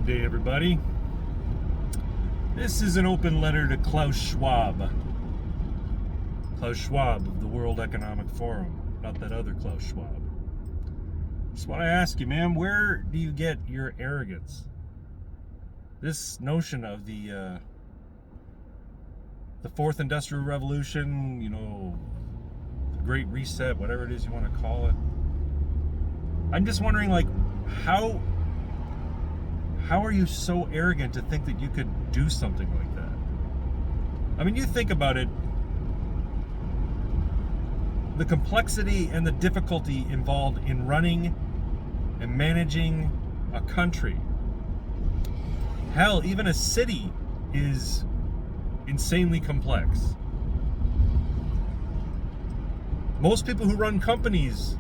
Good day, everybody. This is an open letter to Klaus Schwab. Klaus Schwab of the World Economic Forum, not that other Klaus Schwab. Just want to ask you, man, where do you get your arrogance? This notion of the fourth industrial revolution, the Great Reset, whatever it is you want to call it. I'm just wondering, how are you so arrogant to think that you could do something like that? I mean, you think about it, the complexity and the difficulty involved in running and managing a country. Hell, even a city is insanely complex. Most people who run companies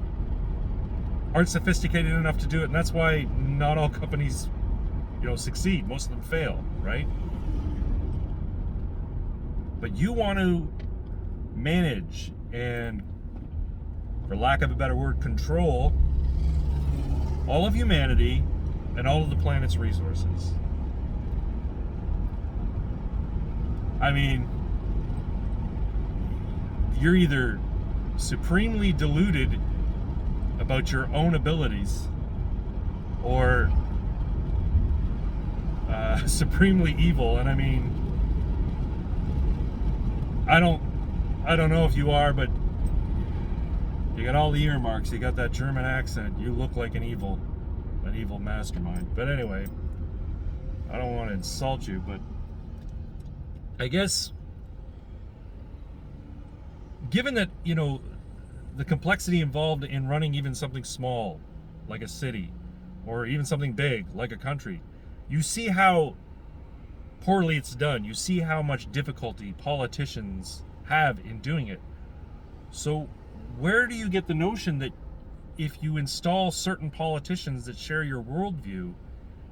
aren't sophisticated enough to do it, and that's why not all companies succeed. Most of them fail, right? But you want to manage and, for lack of a better word, control all of humanity and all of the planet's resources. I mean, you're either supremely deluded about your own abilities or supremely evil. And I mean, I don't know if you are, but you got all the earmarks, you got that German accent, you look like an evil mastermind. But anyway, I don't want to insult you, but I guess given that the complexity involved in running even something small like a city, or even something big like a country, you see how poorly it's done. You see how much difficulty politicians have in doing it. So where do you get the notion that if you install certain politicians that share your worldview,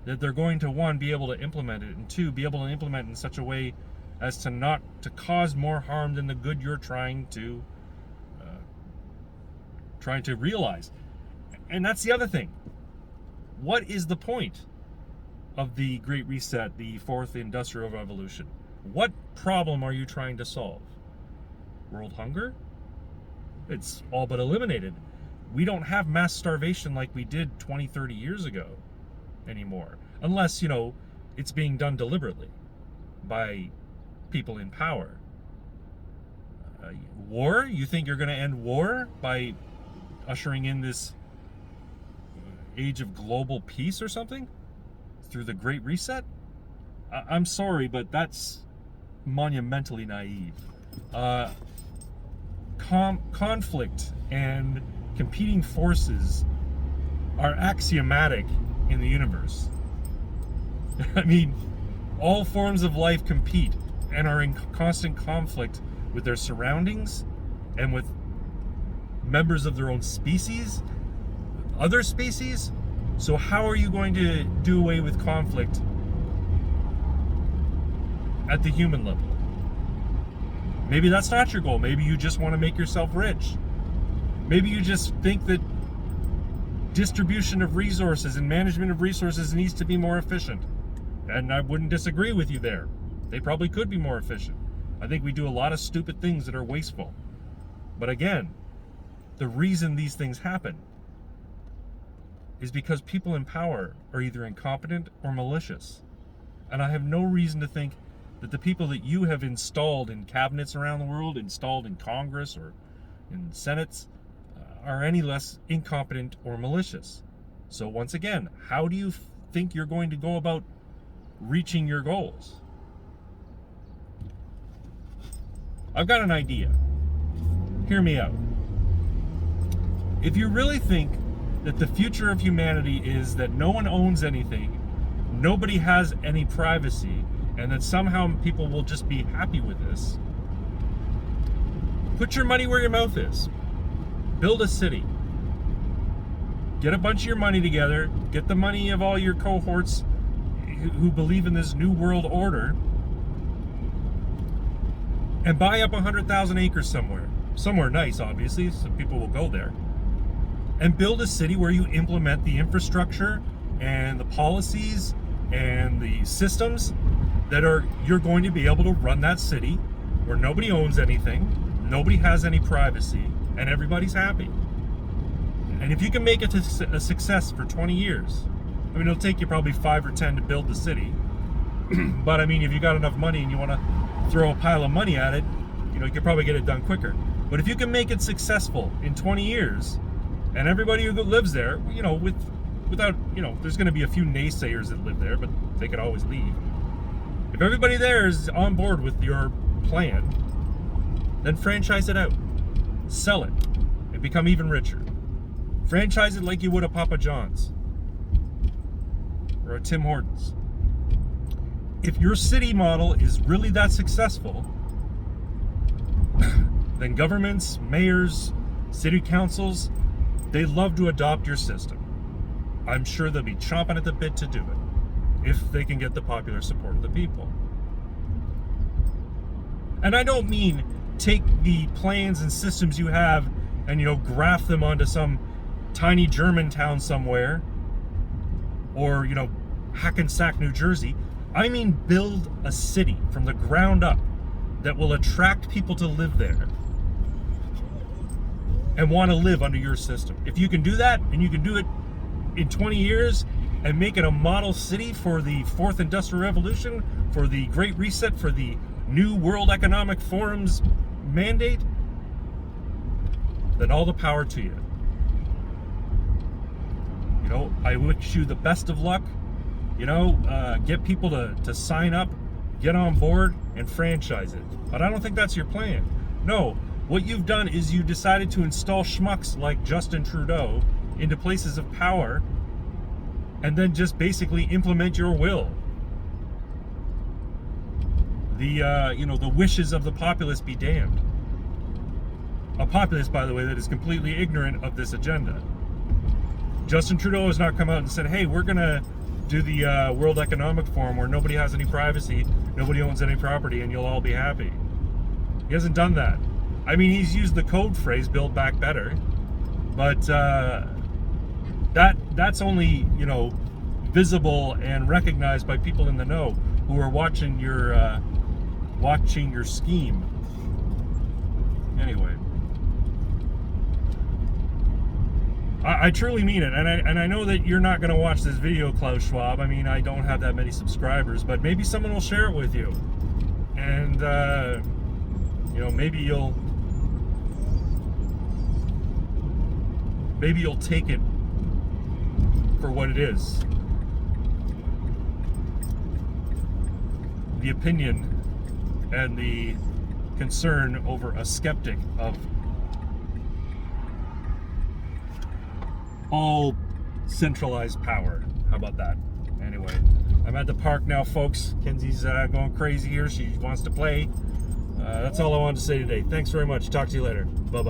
that they're going to, one, be able to implement it, and two, be able to implement it in such a way as to not to cause more harm than the good you're trying to realize? And that's the other thing. What is the point of the Great Reset, the fourth industrial revolution? What problem are you trying to solve? World hunger? It's all but eliminated. We don't have mass starvation like we did 20, 30 years ago anymore. Unless, it's being done deliberately by people in power. War? You think you're going to end war by ushering in this age of global peace or something through the Great Reset? I'm sorry, but that's monumentally naive. Conflict and competing forces are axiomatic in the universe. I mean, all forms of life compete and are in constant conflict with their surroundings and with members of their own species, other species. So how are you going to do away with conflict at the human level? Maybe that's not your goal. Maybe you just want to make yourself rich. Maybe you just think that distribution of resources and management of resources needs to be more efficient. And I wouldn't disagree with you there. They probably could be more efficient. I think we do a lot of stupid things that are wasteful. But again, the reason these things happen is because people in power are either incompetent or malicious. And I have no reason to think that the people that you have installed in cabinets around the world, installed in Congress or in senates, are any less incompetent or malicious. So once again, how do you think you're going to go about reaching your goals? I've got an idea. Hear me out. If you really think that the future of humanity is that no one owns anything, nobody has any privacy, and that somehow people will just be happy with this, put your money where your mouth is. Build a city. Get a bunch of your money together. Get the money of all your cohorts who believe in this new world order, and buy up 100,000 acres somewhere nice, obviously, so people will go there, and build a city where you implement the infrastructure and the policies and the systems that you're going to be able to run that city where nobody owns anything, nobody has any privacy, and everybody's happy. And if you can make it a success for 20 years, I mean, it'll take you probably 5 or 10 to build the city. But I mean, if you got enough money and you want to throw a pile of money at it, you could probably get it done quicker. But if you can make it successful in 20 years, and everybody who lives there, without, there's going to be a few naysayers that live there, but they could always leave. If everybody there is on board with your plan, then franchise it out. Sell it and become even richer. Franchise it like you would a Papa John's or a Tim Hortons. If your city model is really that successful, then governments, mayors, city councils, they love to adopt your system. I'm sure they'll be chomping at the bit to do it if they can get the popular support of the people. And I don't mean take the plans and systems you have and graft them onto some tiny German town somewhere, or Hackensack, New Jersey. I mean build a city from the ground up that will attract people to live there and want to live under your system. If you can do that, and you can do it in 20 years and make it a model city for the Fourth Industrial Revolution, for the Great Reset, for the New World Economic Forum's mandate, then all the power to you. I wish you the best of luck. Get people to sign up, get on board, and franchise it. But I don't think that's your plan. No, what you've done is you decided to install schmucks like Justin Trudeau into places of power and then just basically implement your will. The wishes of the populace be damned. A populace, by the way, that is completely ignorant of this agenda. Justin Trudeau has not come out and said, hey, we're going to do the World Economic Forum where nobody has any privacy, nobody owns any property, and you'll all be happy. He hasn't done that. I mean, he's used the code phrase, build back better, but that's only, visible and recognized by people in the know who are watching your scheme. Anyway, I truly mean it, and I know that you're not going to watch this video, Klaus Schwab. I mean, I don't have that many subscribers, but maybe someone will share it with you, and maybe you'll take it for what it is. The opinion and the concern over a skeptic of all centralized power. How about that? Anyway, I'm at the park now, folks. Kenzie's going crazy here. She wants to play. That's all I wanted to say today. Thanks very much. Talk to you later. Bye-bye.